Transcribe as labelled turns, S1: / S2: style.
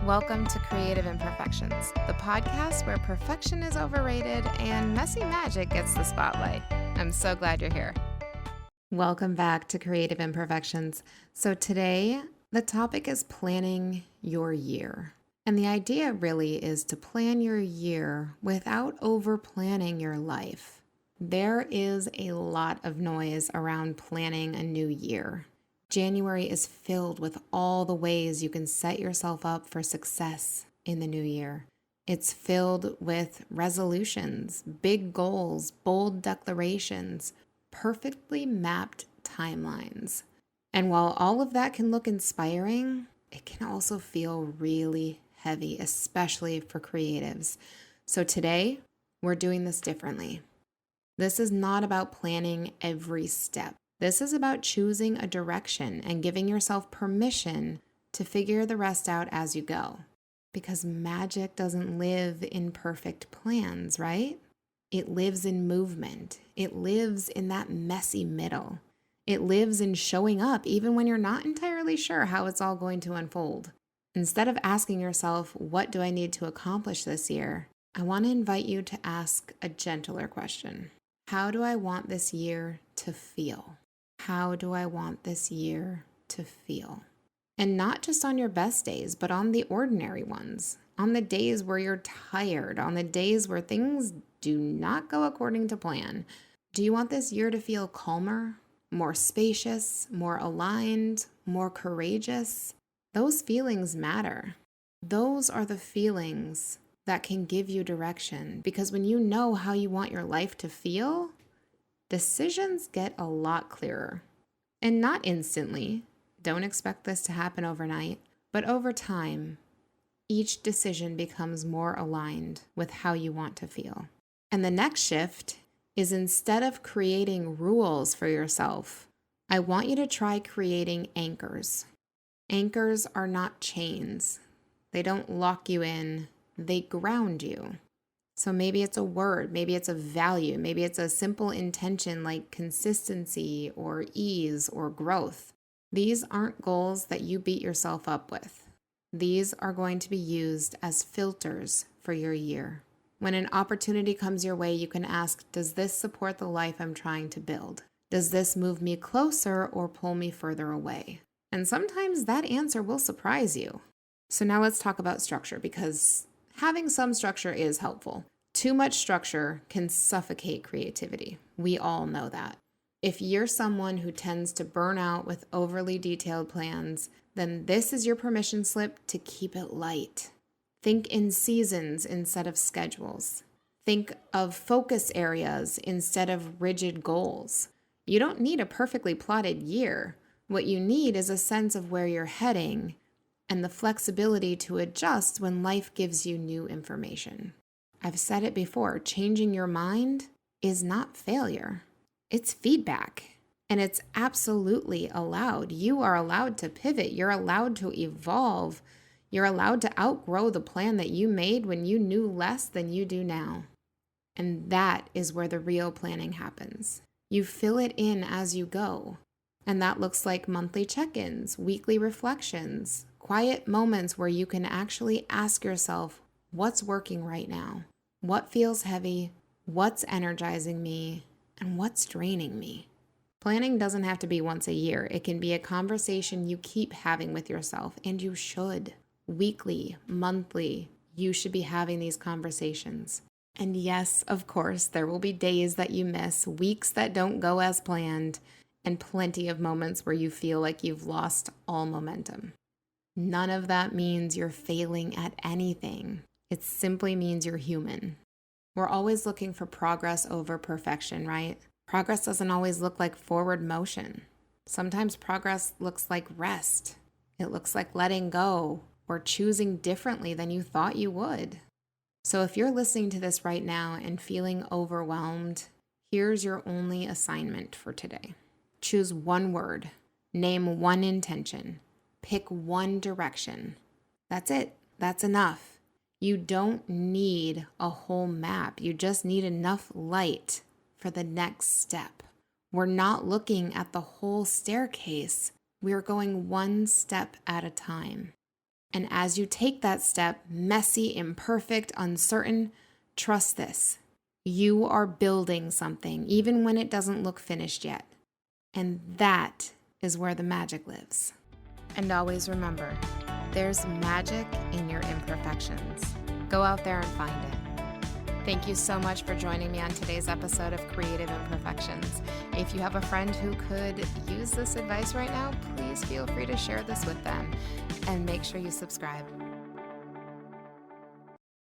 S1: Welcome to Creative Imperfections, the podcast where perfection is overrated and messy magic gets the spotlight. I'm so glad you're here. Welcome back to Creative Imperfections. So today, the topic is planning your year. And the idea really is to plan your year without over-planning your life. There is a lot of noise around planning a new year. January is filled with all the ways you can set yourself up for success in the new year. It's filled with resolutions, big goals, bold declarations, perfectly mapped timelines. And while all of that can look inspiring, it can also feel really heavy, especially for creatives. So today, we're doing this differently. This is not about planning every step. This is about choosing a direction and giving yourself permission to figure the rest out as you go. Because magic doesn't live in perfect plans, right? It lives in movement. It lives in that messy middle. It lives in showing up even when you're not entirely sure how it's all going to unfold. Instead of asking yourself, what do I need to accomplish this year? I want to invite you to ask a gentler question. How do I want this year to feel? How do I want this year to feel? And not just on your best days, but on the ordinary ones, on the days where you're tired, on the days where things do not go according to plan. Do you want this year to feel calmer, more spacious, more aligned, more courageous? Those feelings matter. Those are the feelings that can give you direction, because when you know how you want your life to feel, decisions get a lot clearer. And not instantly. Don't expect this to happen overnight. But over time, each decision becomes more aligned with how you want to feel. And the next shift is, instead of creating rules for yourself, I want you to try creating anchors. Anchors are not chains. They don't lock you in. They ground you. So maybe it's a word, maybe it's a value, maybe it's a simple intention like consistency or ease or growth. These aren't goals that you beat yourself up with. These are going to be used as filters for your year. When an opportunity comes your way, you can ask, does this support the life I'm trying to build? Does this move me closer or pull me further away? And sometimes that answer will surprise you. So now let's talk about structure, because having some structure is helpful. Too much structure can suffocate creativity. We all know that. If you're someone who tends to burn out with overly detailed plans, then this is your permission slip to keep it light. Think in seasons instead of schedules. Think of focus areas instead of rigid goals. You don't need a perfectly plotted year. What you need is a sense of where you're heading and the flexibility to adjust when life gives you new information. I've said it before, changing your mind is not failure. It's feedback, and it's absolutely allowed. You are allowed to pivot. You're allowed to evolve. You're allowed to outgrow the plan that you made when you knew less than you do now. And that is where the real planning happens. You fill it in as you go. And that looks like monthly check-ins, weekly reflections, quiet moments where you can actually ask yourself, what's working right now? What feels heavy? What's energizing me? And what's draining me? Planning doesn't have to be once a year. It can be a conversation you keep having with yourself, and you should. Weekly, monthly, you should be having these conversations. And yes, of course, there will be days that you miss, weeks that don't go as planned, and plenty of moments where you feel like you've lost all momentum. None of that means you're failing at anything. It simply means you're human. We're always looking for progress over perfection, right? Progress doesn't always look like forward motion. Sometimes progress looks like rest. It looks like letting go or choosing differently than you thought you would. So if you're listening to this right now and feeling overwhelmed, here's your only assignment for today. Choose one word, name one intention, pick one direction. That's it. That's enough. You don't need a whole map. You just need enough light for the next step. We're not looking at the whole staircase. We're going one step at a time. And as you take that step, messy, imperfect, uncertain, trust this. You are building something, even when it doesn't look finished yet. And that is where the magic lives. And always remember, there's magic in your imperfections. Go out there and find it. Thank you so much for joining me on today's episode of Creative Imperfections. If you have a friend who could use this advice right now, please feel free to share this with them and make sure you subscribe.